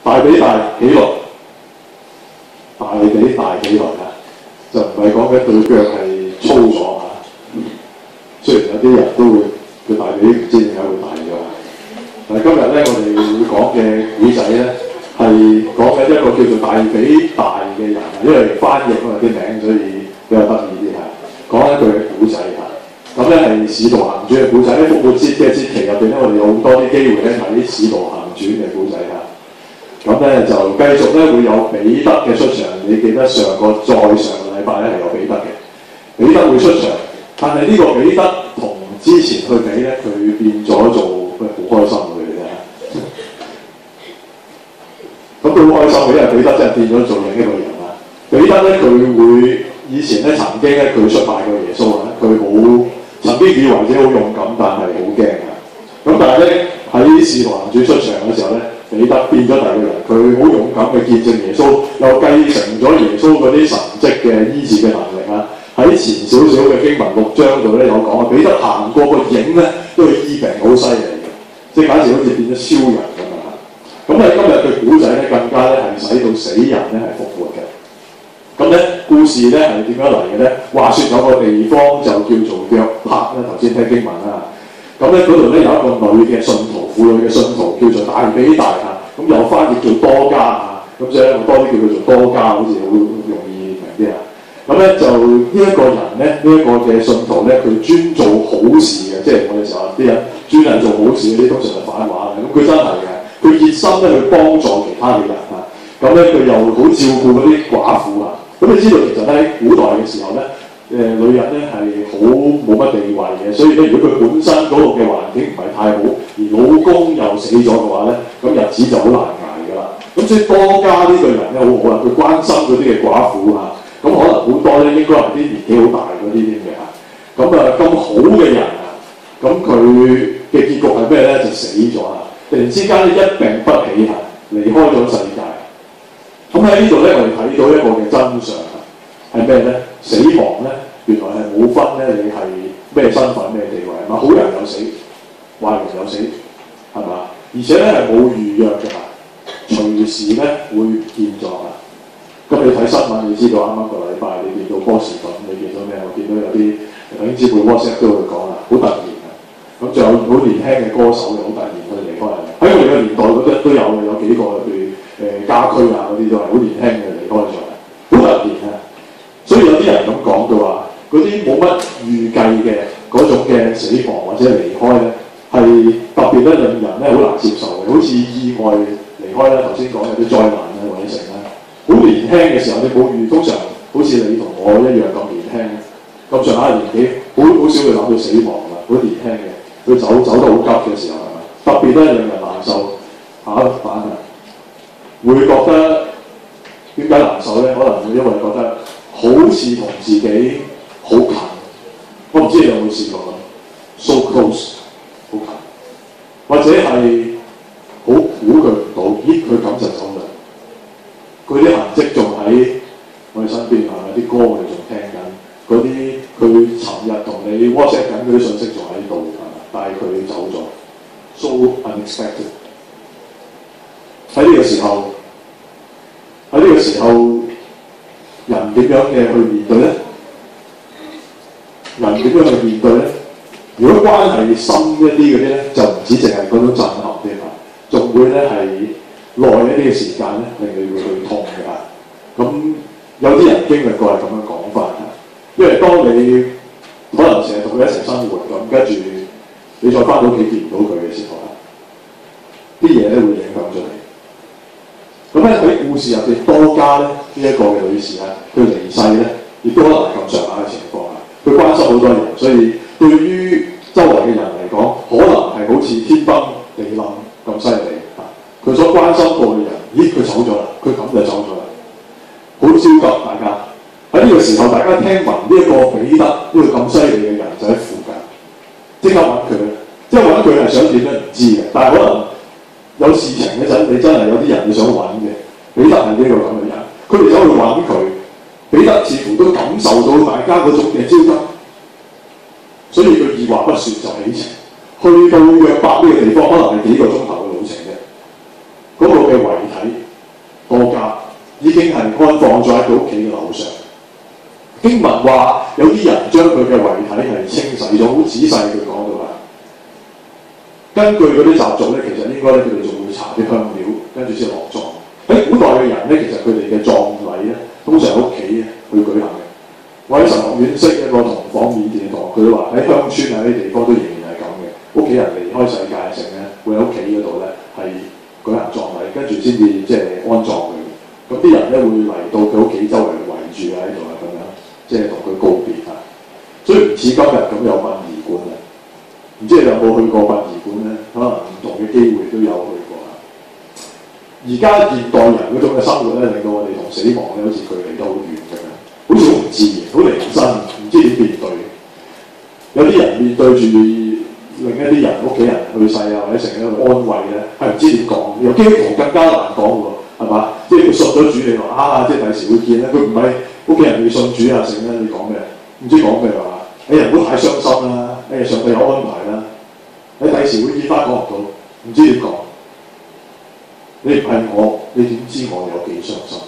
大比大喜樂，大比大喜樂啊！就唔係講緊對腳係粗咗啊。雖然有啲人都會佢大髀唔知點解會大咗，但係今日咧我哋會講嘅古仔咧係講緊一個叫做大比大嘅人啊，因為翻譯啊啲名，所以比較得意啲嚇。講一句嘅古仔嚇，咁咧係《使徒行傳》嘅古仔。喺復活節嘅節期入邊咧，我哋有好多啲機會咧睇《使徒行傳》嘅古仔嚇。咁咧就繼續咧會有彼得嘅出場。你記得再上個禮拜咧係有彼得嘅，彼得會出場。但係呢個彼得同之前去比咧，佢變咗做好開心嘅啫。咁佢好開心嘅，因為彼得真係變咗做另一個人啦。彼得咧佢會以前咧曾經咧佢出賣過耶穌啊，佢好曾經以為自己好勇敢，但係好驚啊。咁但係咧喺《使徒行傳》出場嘅時候咧，彼得變咗第二個人，佢好勇敢嘅見證耶穌，又繼承咗耶穌嗰啲神蹟嘅醫治嘅能力啊。喺前少少嘅經文6章度咧有講啊，彼得行過個影咧都係醫病好犀利嘅，即係假設好似變咗超人咁啊！咁喺今日嘅古仔咧，更加咧係使到死人咧係復活嘅。咁咧故事咧係點樣嚟嘅咧？話説有個地方就叫做約帕啦，頭先聽經文啦。咁咧嗰度咧有一個女嘅信徒，婦女嘅信徒叫做大比大啊。咁有翻譯做多加啊，咁所以我多啲叫佢做多加，好似好容易明啲啊。咁咧就呢一個人咧，呢一個嘅信徒咧，佢專做好事嘅，即係我哋成日啲人專係做好事嗰啲，通常係反話嘅。咁佢真係嘅，佢熱心咧去幫助其他嘅人啊。咁咧佢又好照顧嗰啲寡婦啊。咁你知道其實咧喺古代嘅時候咧，女人咧係好冇乜地位嘅，所以咧如果佢本身嗰個嘅環境唔係太好，而老公又死咗嘅話咧，咁日子就好難捱㗎啦。咁所以多加呢個人咧好好啊，佢關心嗰啲嘅寡婦啊。咁可能好多咧，應該係啲年紀好大嗰啲添嘅嚇。咁好嘅人啊，咁佢嘅結局係咩咧？就死咗啊！突然之間咧一病不起啊，離開咗世界。咁喺呢度咧，我哋睇到一個嘅真相啊，係咩咧？死亡咧，原來係冇分咧，你係咩身份、咩地位係嘛？好人有死，壞人有死，係嘛？而且咧係冇預約嘅嘛，隨時咧會唔見咗啊！咁你睇新聞，你知道啱啱個禮拜你見到波士頓，你見到咩？我見到有啲弟兄姊妹 WhatsApp 都會講啦，好突然啊！咁仲有好年輕嘅歌手又好突然佢哋離開人。喺我哋嘅年代嗰啲都有幾個譬如家駒啊嗰啲都係好年輕嘅離開咗，好突然啊！所以有啲人咁講到話，嗰啲冇乜預計嘅嗰種嘅死亡或者離開咧，係特別咧令人咧好難接受嘅，好似意外離開啦。頭先講有啲災難啊或者成啦。好年輕嘅時候，你冇預，通常好似你同我一樣咁年輕，咁上下年紀，好少會諗到死亡啦。好年輕嘅，佢走得好急嘅時候係咪？特別咧令人難受。下一版啊，會覺得點解難受咧？可能會因為覺得好似同自己好近。我唔知你有冇試過咁 ，so close， 好近，或者係好估佢唔到，咦佢咁就走啦。佢啲痕跡仲喺我哋身邊，係咪啲歌我哋仲聽緊？嗰啲佢尋日同你 WhatsApp 緊嗰啲信息仲喺度，係咪？但係佢走咗 ，so unexpected。喺呢個時候，人點樣嘅去面對咧？人點樣去面對咧？如果關係深一啲嗰啲咧，就唔止淨係嗰種震撼添啊，仲會咧係耐一啲嘅時間咧，令你會去痛嘅嚇。咁有啲人經歷過係咁樣講法嘅，因為當你可能成日同佢一齊生活咁，跟住你再翻到屋企見唔到佢嘅時候啊，啲嘢咧會影響咗你。咁咧喺故事入邊多加咧呢一個嘅女士啊，佢離世咧，亦都可能係咁上下嘅情況啊。佢關心好多人，所以對於周圍嘅人嚟講，可能係好似天崩地冧咁犀利啊！佢所關心過嘅人，咦佢走咗啦，佢咁就走咗啦，好焦急大家。喺呢個時候，大家聽聞呢一個彼得呢個咁犀利嘅人就喺附近，即刻揾佢，即係揾佢係想點咧唔知嘅，但係可能有事情嗰陣，你真係有啲人你想揾嘅，彼得係呢個咁嘅人，佢哋走去揾佢，彼得似乎都感受到大家嗰種嘅焦急，所以佢二話不說就起程，去到約帕呢個地方，可能係幾個鐘頭嘅路程嘅。嗰個嘅遺體多加已經係安放咗喺佢屋企嘅樓上。經文話有啲人將佢嘅遺體係清洗咗，好仔細佢講到啦。根據嗰啲習俗咧，其實應該咧佢哋仲會搽啲香料，跟住先落葬。喺古代嘅人咧，其實佢哋嘅葬禮咧，通常喺屋企去舉行嘅。我喺神學院識一個同房緬甸嘅同學，佢話喺鄉村啊啲地方都仍然係咁嘅，屋企人離開世界性咧，會喺屋企嗰度咧係舉行葬禮，跟住先至即係安葬佢。咁啲人咧會嚟到佢屋企周圍圍住喺度啊咁樣，即係同佢告別啊。所以唔似今日咁有殯儀館啊。唔知你有冇去過殯儀館咧？可能唔同嘅機會都有去過啊。而家現代人嗰種嘅生活咧，令到我哋同死亡咧好似距離得好遠咁樣，好似好唔自然，好離身，唔知點面對。有啲人面對住另一啲人屋企人去世啊，或者成日喺度安慰咧，係唔知點講。有基督徒更加難講喎，係嘛？即係佢信咗主，你話即係第時會見咧。佢唔係屋企人未信主啊，成咧你講咩？唔知講咩話？你人唔好太傷心啦，上帝有安排啦。你第時會見翻講唔到，唔知點講。你唔係我，你點知我有幾傷心？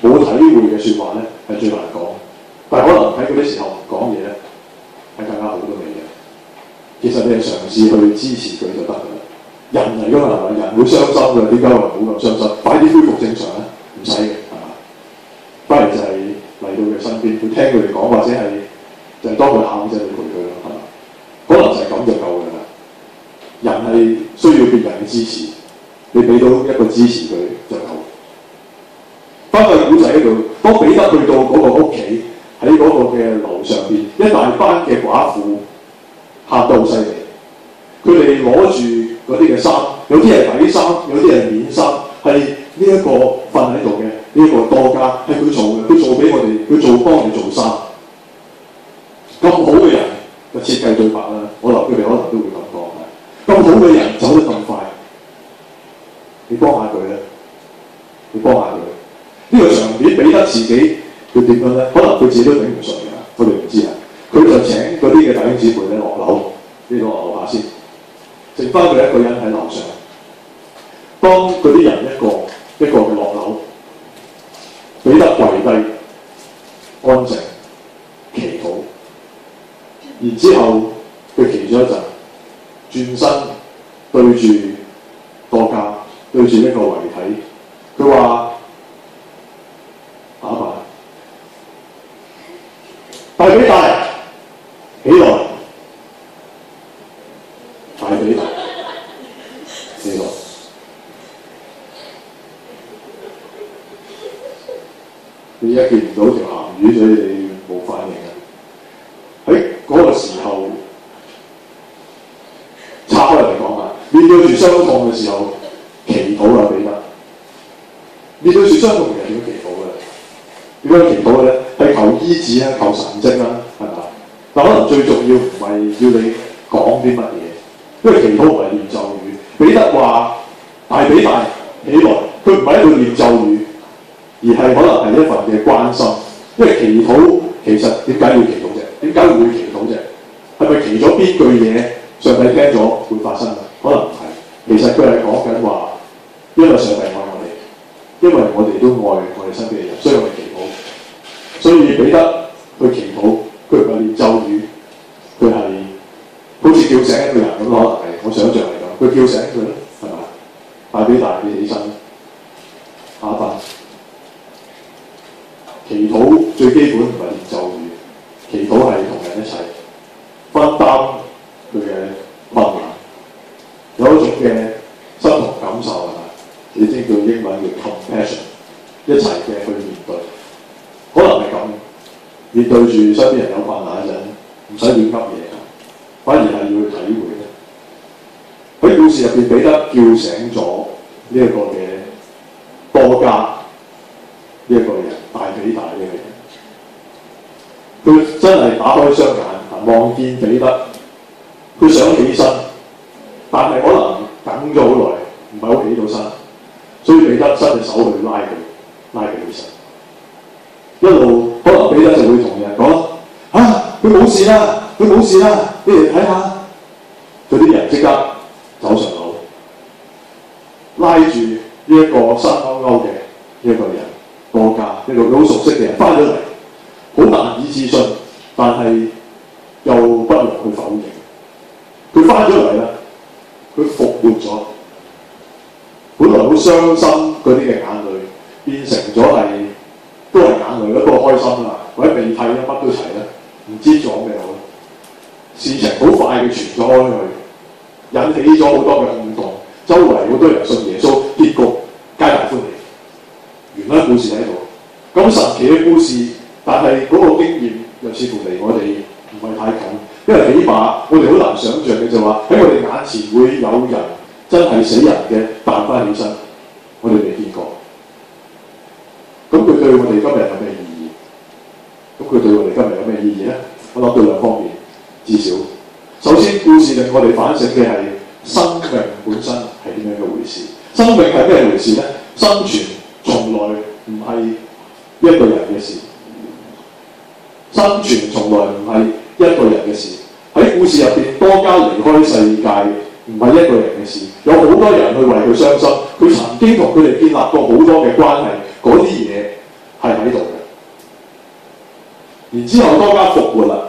冇體會嘅説話咧係最難講，但係可能喺嗰啲時候唔講嘢咧係更加好都未嘅。其實你係嘗試去支持佢就得㗎啦。人嚟㗎嘛，係咪？人會傷心㗎，點解話唔好咁傷心？快啲恢復正常咧，唔使嘅，係嘛？反而就係嚟到佢身邊，佢聽佢哋講，或者係就係當佢喊，就係你陪佢咯，係嘛？可能就係咁就夠㗎啦。人係需要別人嘅支持，你俾到一個支持佢就夠。翻去古仔嗰度，當彼得去到嗰個屋企，喺嗰個嘅樓上邊，一大班嘅寡婦喊得好犀利。佢哋攞住嗰啲嘅衫，有啲係底衫，有啲係面衫，係呢一個瞓喺度嘅呢一個多加係佢做嘅，佢做俾我哋，佢幫我哋做衫。咁好嘅人嘅設計對白啦，佢哋可能都會咁講嘅。咁好嘅人走得咁快，你幫下佢咧，你幫下佢。呢個場面彼得自己佢點樣咧？可能佢自己都頂唔順㗎，我哋唔知啊。佢就請嗰啲嘅弟兄姊妹咧落樓，呢個樓下先，剩翻佢一個人喺樓上。當嗰啲人一個嘅落樓，彼得跪低，安靜祈禱，然之後佢祈咗一陣，轉身對住多加，對住呢個遺體，佢話：打扮，大比大，起來，大比大，起來。你一見唔到條鹹魚，所以你冇反應啊！喺嗰個時候，拆開嚟講啊，面對住傷痛嘅時候，祈禱啊，彼得。面對住傷痛嘅人點樣祈禱嘅？點樣祈禱嘅咧？係求醫治啊，求神蹟啦，係嘛？但可能最重要唔係要你講啲乜嘢，因為祈禱唔係念咒語。彼得話：大比大起來，佢唔係喺度念咒語。而係可能係一份嘅關心，因為祈禱其實點解要祈禱啫？點解會祈禱啫？係咪祈咗邊句嘢上帝聽咗會發生啊？可能唔係，其實佢係講緊話，因為上帝愛我哋，因為我哋都愛我哋身邊嘅人，所以我哋祈禱。所以彼得去祈禱，佢唔係念咒語，佢係好似叫醒一個人咁，可能係我想象嚟講，佢叫醒佢咯，係咪？大比大你起身，打扮。祈禱最基本唔係念咒語，祈禱係同人一齊分擔佢嘅困難，有一種嘅心同感受係咪？你知叫英文叫 compassion， 一齊嘅去面對，可能係咁。面對住身邊人有困難嗰陣，唔使亂噏嘢，反而係要去體會。喺故事入邊，彼得叫醒咗呢一個嘅多加呢一個人。大比大嘅人，佢真係打開雙眼，望見彼得，佢想起身，但係可能等咗好耐，唔係好起到身，所以彼得伸隻手去拉佢起身。一路可能彼得就會同人講：佢冇事啦，佢冇事啦，你嚟睇下。嗰啲人即刻走上樓，拉住呢一個生勾勾嘅呢一個人多加，一個佢好熟悉嘅人翻咗嚟，好難以置信，但係又不能去否認。佢翻咗嚟啦，佢復活咗，本來好傷心嗰啲嘅眼淚變成咗係都係眼淚啦，不過開心啦，或者鼻涕啦，乜都齊啦，唔知講咩好。事情好快嘅傳咗開去，引起咗好多嘅轟動，周圍好多人信耶穌，結局皆大歡喜。原來故事喺度，咁神奇嘅故事，但係嗰個經驗又似乎離我哋唔係太近，因為起碼我哋好難想像嘅就話喺我哋眼前會有人真係死人嘅彈翻起身，我哋未見過。咁佢對我哋今日有咩意義？咁佢對我哋今日有咩意義咧？我諗到兩方面。至少，首先故事令我哋反省嘅係生命本身係點樣嘅回事。生命係咩回事呢？生存從來唔係一個人嘅事，生存從來唔係一個人嘅事。喺故事入邊，多加離開世界唔係一個人嘅事，有好多人去為佢傷心。佢曾經同佢哋建立過好多嘅關係，嗰啲嘢係喺度嘅。然之後多加復活啦。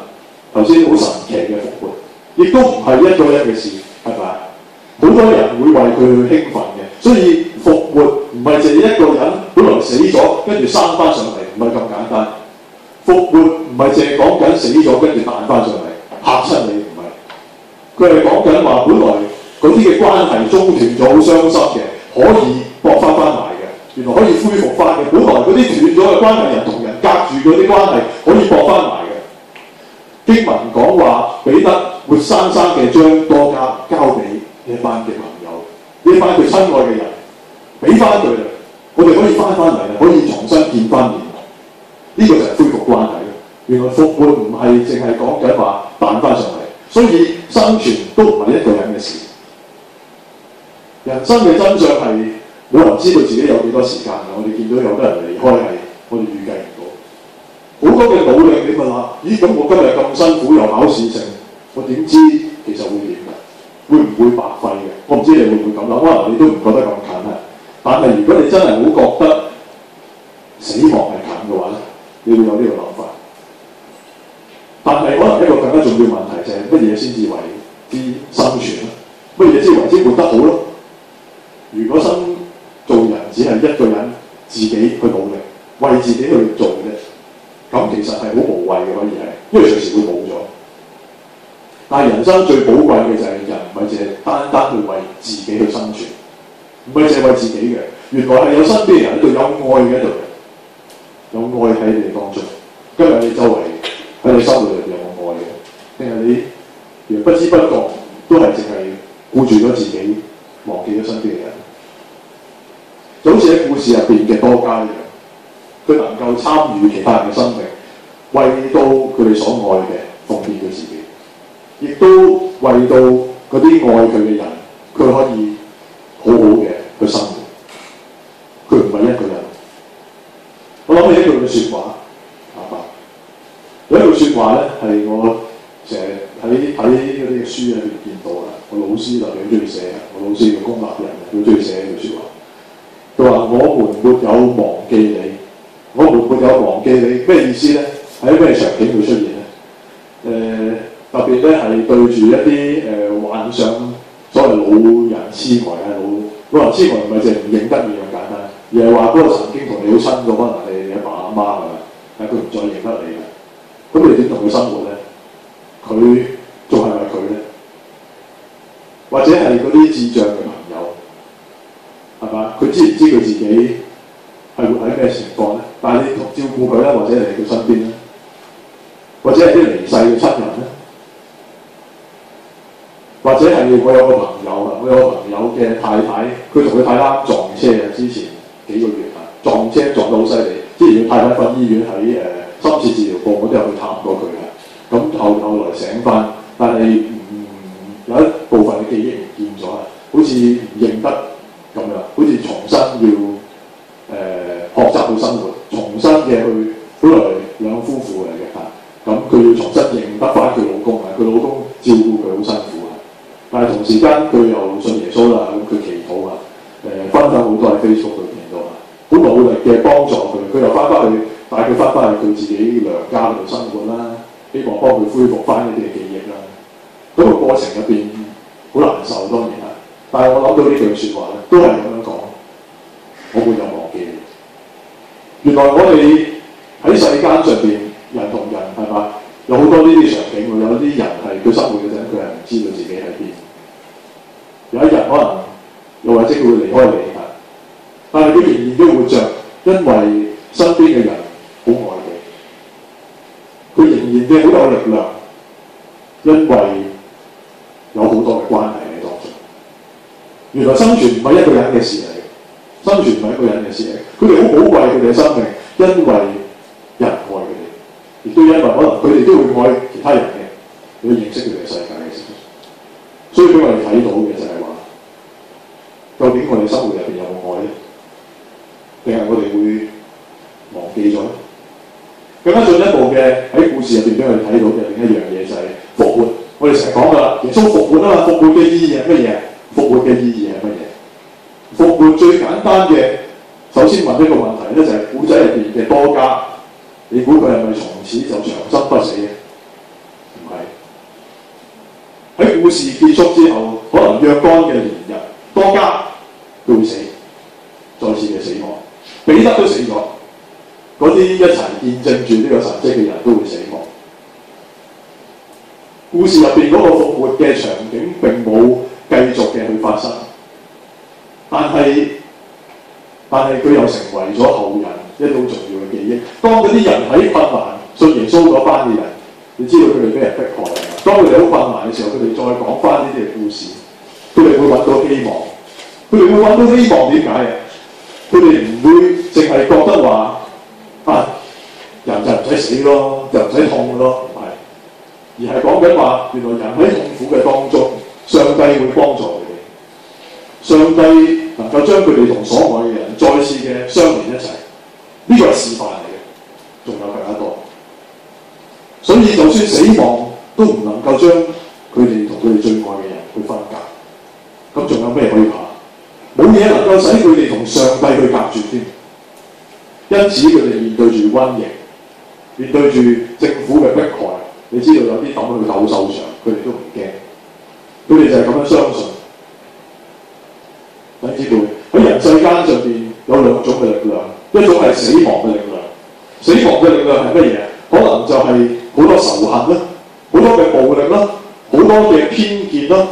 頭先好神奇嘅復活，亦都唔係一個人嘅事，係咪？好多人會為佢去興奮嘅，所以復活唔係淨係一個人本來死咗，跟住生翻上嚟，唔係咁簡單。復活唔係淨係講緊死咗跟住彈翻上嚟嚇親你，唔係。佢係講緊話，本來嗰啲嘅關係中斷咗，好傷心嘅，可以駁翻埋嘅，原來可以恢復翻嘅。本來嗰啲斷咗嘅關係，人同人隔住嗰啲關係，可以駁翻埋嘅。經文講話，彼得活生生嘅將多加交俾呢一班嘅朋友，呢一班佢親愛嘅人，俾翻佢啦，我哋可以翻嚟啦，可以重新見翻面。呢、個就係恢復關係。原來復活唔係淨係講緊話彈翻上嚟，所以生存都唔係一個人嘅事。人生嘅真相係冇人知道自己有幾多時間嘅。我哋見到有啲人離開係我哋預計唔到。好多嘅努力，你問下，咦？咁我今日咁辛苦又考試成，我點知其實會點㗎？會唔會白費嘅？我唔知你會唔會咁諗，可能你都唔覺得咁近啊。但係如果你真係好覺得死亡係近嘅話咧，你會有呢個諗法。但係可能一個更加重要問題就係乜嘢先至為之生存咧？乜嘢先為之活得好咧？如果做人只係一個人自己去努力，為自己去做嘅啫。咁其實係好無謂嘅，可以係，因為隨時會冇咗。但係人生最寶貴嘅就係人唔係淨係單單去為自己去生存，唔係淨係為自己嘅。原來係有身邊嘅人喺度，有愛嘅喺度，有愛喺你哋當中。今日你周圍喺你生活裏邊有冇愛嘅？定係你原來不知不覺都係淨係顧住咗自己，忘記咗身邊嘅人？就好似喺故事入邊嘅多加一樣。佢能夠參與其他人嘅生命，為到佢哋所愛嘅奉獻佢自己，亦都為到嗰啲愛佢嘅人，佢可以好好嘅去生活。佢唔係一個人。我諗起一句嘅説話，有一句説話咧，係我成日睇嗰啲書喺度見到啦。我老師特別好中意寫，我老師叫公立人，好中意寫呢句説話。佢話：我們沒有忘記你。我們沒有忘記你，咩意思咧？喺咩場景會出現咧？特別咧係對住一啲患上所謂老人痴呆啊，老人痴呆唔係淨係唔認得你咁簡單，而係話嗰個曾經同你好親過，可能係你阿爸阿媽係咪？但係佢唔再認得你啦。咁你點同佢生活咧？佢仲係咪佢咧？或者係嗰啲智障嘅朋友係嘛？佢知唔知佢自己係活喺咩情況咧？但係你同照顧佢咧，或者嚟佢身邊咧，或者係啲離世嘅親人咧，或者係我有個朋友啊，我有個朋友嘅太太，佢同佢太太撞車啊，之前幾個月啊，撞車撞到好犀利。之前佢太太瞓醫院喺深切治療部，我都有去探過佢嘅。咁後來醒翻，但係有一部分嘅記憶唔見咗啊，好似唔認得咁樣，好似重新要學習到生活，重新嘅去，本來兩夫婦嚟嘅嚇，咁佢要重新認得翻佢老公啊，佢老公照顧佢好辛苦啊，但係同時間佢又信耶穌啦，咁佢祈禱啊，分享好多喺 Facebook 度見到啊，好努力嘅幫助佢，佢又翻返去帶佢翻返去佢自己娘家度生活啦，希望幫佢恢復翻一啲嘅記憶啦。咁個過程入邊好難受當然啦，但係我諗到呢句説話咧，都係咁樣講，我沒有忘記你。原來我哋喺世間上邊人同人係嘛，有好多呢啲場景喎，有啲人係佢生活嗰陣佢係唔知道自己喺邊，有一日可能又或者佢會離開你啊，但係佢仍然都活着，因為身邊嘅人好愛佢，佢仍然嘅好有力量，因為有好多嘅關係喺當中。原來生存唔係一個人嘅事嚟，生存唔係一個人嘅事嚟，佢哋好寶貴佢哋嘅生命，因為人愛佢哋，亦都因為可能佢哋都會愛其他人嘅，去認識佢哋嘅世界嘅時候。所以俾我哋睇到嘅就係話，究竟我哋生活入邊有冇愛咧？定係我哋會忘記咗咧？更加進一步嘅喺故事入邊俾我哋睇到嘅另一樣嘢就係復活。我哋成日講噶啦，耶穌復活啊嘛，復活嘅意義係乜嘢？復活嘅意義係乜嘢？復活最簡單嘅，首先問一個問題咧，就係古仔入邊嘅多加，你估佢係咪從此就長生不死嘅？唔係。喺故事結束之後，可能若干嘅年日，多加佢會死，再次嘅死亡。彼得都死咗，嗰啲一齊見證住呢個神蹟嘅人都會死亡。故事入邊嗰個復活嘅場景並冇繼續嘅去發生，但係佢又成為咗後人一個好重要嘅記憶。當嗰啲人喺困難信耶穌嗰班嘅人，你知道佢哋俾人迫害，當佢哋好困難嘅時候，佢哋再講翻呢啲嘅故事，佢哋會揾到希望。佢哋會揾到希望點解啊？佢哋唔會淨係覺得話人就唔使死咯，就唔使痛咯，唔係，而係講緊話原來人喺痛苦嘅當中，上帝會幫助佢哋，上帝能夠將佢哋同所愛嘅人再次嘅相連一齊，呢個係示範嚟嘅，仲有更加多。所以就算死亡都唔能夠將佢哋同佢哋最愛嘅人去分隔，咁仲有咩可以怕？冇嘢能夠使佢哋同上帝去隔絕添。因此佢哋面對住瘟疫，面對住政府嘅迫害，你知道有啲抌去鬥獸場，佢哋都唔驚，佢哋就係咁樣相信。你知道喺人世間上邊有兩種嘅力量，一種係死亡嘅力量。死亡嘅力量係乜嘢？可能就係好多仇恨啦，好多嘅暴力啦，好多嘅偏見啦，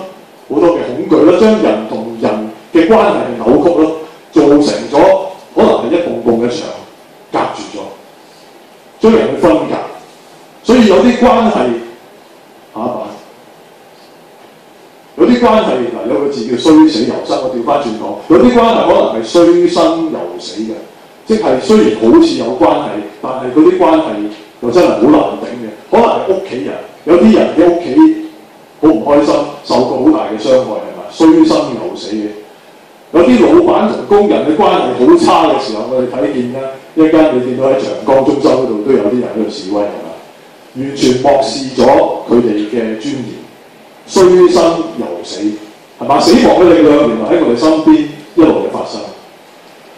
好多嘅恐懼啦，將人同人嘅關係扭曲啦，造成咗可能係一棟棟嘅牆隔住咗，將人去分隔。所以有啲關係有啲關係嗱，有個字叫衰死由生，我調翻轉講，有啲關係可能係衰生由死嘅，即係雖然好似有關係，但係嗰啲關係又真係好難頂嘅。可能係屋企人，有啲人嘅屋企好唔開心，受過好大嘅傷害係咪？衰生由死嘅。有啲老闆同工人嘅關係好差嘅時候，我哋睇見啦，一陣間你見到喺長江中心嗰度都有啲人喺度示威係咪？完全漠視咗佢哋嘅尊嚴。衰生由死係嘛？死亡嘅力量原來喺我哋身邊一路嘅發生，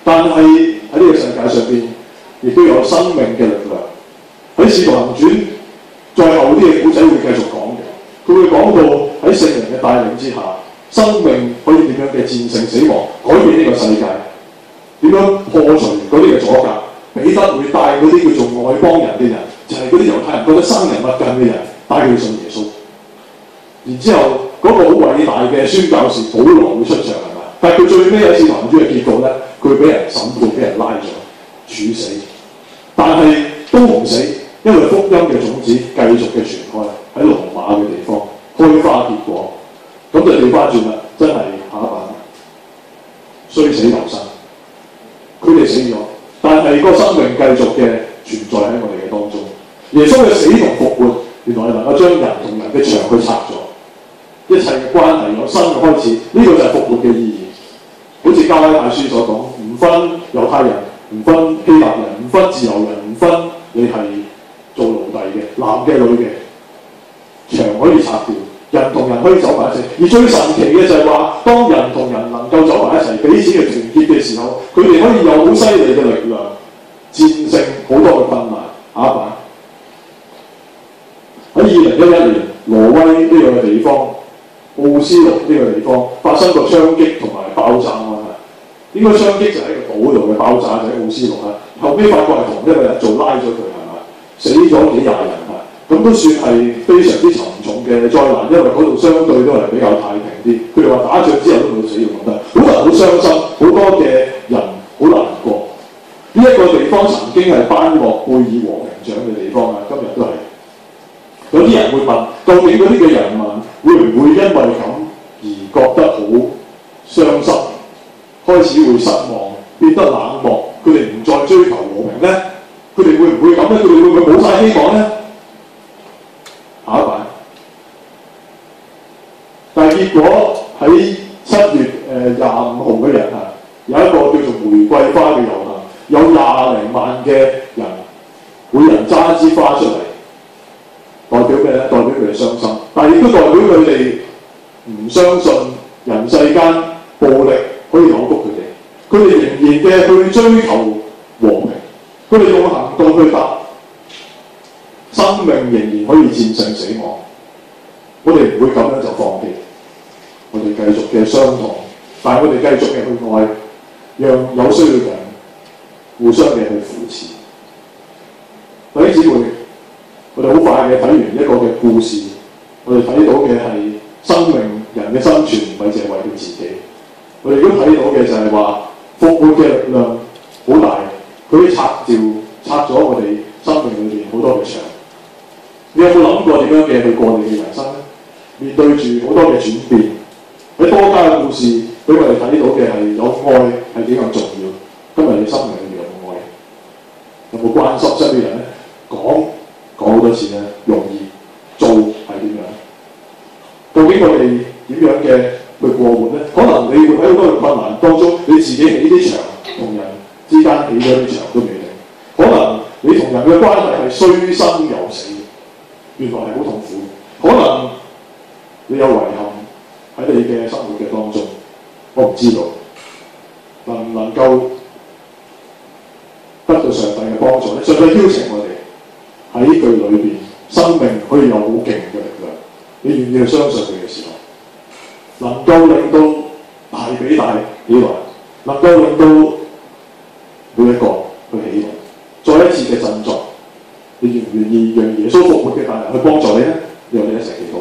但係喺呢個世界上邊亦都有生命嘅力量。喺《使徒行傳》再後啲嘅古仔會繼續講嘅，佢會講到喺聖靈嘅帶領之下，生命可以點樣嘅戰勝死亡，改變呢個世界，點樣破除嗰啲嘅阻隔。彼得會帶嗰啲叫做外邦人嘅人，就係嗰啲猶太人覺得生人勿近嘅人，帶佢去信耶穌。然之後嗰個好偉大嘅宣教士保羅會出場係嘛？但係佢最尾喺《使徒行傳》嘅結局咧，佢俾人審判，俾人拉咗處死，但係都冇死，因為福音嘅種子繼續嘅傳開喺羅馬嘅地方開花結果，咁就調翻轉啦，真係下一版衰死由生，佢哋死咗，但係個生命繼續嘅存在喺我哋嘅當中。耶穌嘅死同復活，原來係能夠將人同人嘅牆去拆咗。一切嘅關係有新嘅開始，呢、這個就係復活嘅意義。好似加拉太書所講，唔分猶太人，唔分希臘人，唔分自由人，唔分你係做奴隸嘅、男嘅、女嘅，牆可以拆掉，人同人可以走埋一齊。而最神奇嘅就係話，當人同人能夠走埋一齊，彼此嘅團結嘅時候，佢哋可以有好犀利嘅力量戰勝好多嘅困難。下一版喺2011年，挪威呢個地方，奧斯陸呢個地方發生過槍擊同埋爆炸案啊！應該槍擊就喺個島度嘅，爆炸就喺奧斯陸啊。後尾發覺係同一個人做，拉咗佢係咪？死咗幾廿人啊！咁都算係非常之沉重嘅災難，因為嗰度相對都係比較太平啲。佢哋話打仗之後都冇死咁得，好多人好傷心，好多嘅人好難過。呢一個地方曾經係頒諾貝爾和平獎嘅地方啊，今日都係。有啲人會問，究竟嗰啲嘅人民會唔會因為咁而覺得好傷心，開始會失望，變得冷漠，佢哋唔再追求和平呢？佢哋會唔會咁呢？佢哋會唔會冇晒希望呢？下一版。但係結果喺7月25號嗰日啊，有一個叫做玫瑰花嘅遊行，有20零萬嘅人，每人揸一支花出嚟，代表咩呢？代表佢哋傷心，但係亦都代表佢哋唔相信人世間暴力可以扭曲佢哋，佢哋仍然嘅去追求和平，佢哋用行動去答。生命仍然可以戰勝死亡，我哋唔會咁樣就放棄，我哋繼續嘅傷痛，但係我哋繼續嘅去愛，讓有需要嘅人互相嘅去扶持。弟兄姊妹，我哋好快嘅睇完一個嘅故事，我哋睇到嘅係生命人嘅生存唔係淨係為佢自己，我哋都睇到嘅就係話復活嘅力量好大，佢可以拆咗我哋生命裏邊好多嘅牆。你有冇諗過點樣嘅去過你嘅人生呢？面對住好多嘅轉變，喺多家嘅故事俾我哋睇到嘅係有愛係幾咁重要。今日你生命裏面有冇愛？有冇關心身邊人呢？講好多次咧，容易做係點樣？究竟我哋點樣嘅去過活呢？可能你會喺好多嘅困難當中，你自己起啲牆，同人之間起咗啲牆都未定。可能你同人嘅關係係雖生猶死。原來係好痛苦，可能你有遺憾喺你嘅生活嘅當中，我唔知道能唔能夠得到上帝嘅幫助咧？上帝邀請我哋喺佢裏邊，生命可以有好勁嘅力量。你願意去相信佢嘅時候，能夠令到大比大起來，能夠令到每一個去起來，再一次嘅振作。你願唔願意讓耶穌復活嘅大能去幫助你呢？讓你一齊祈禱。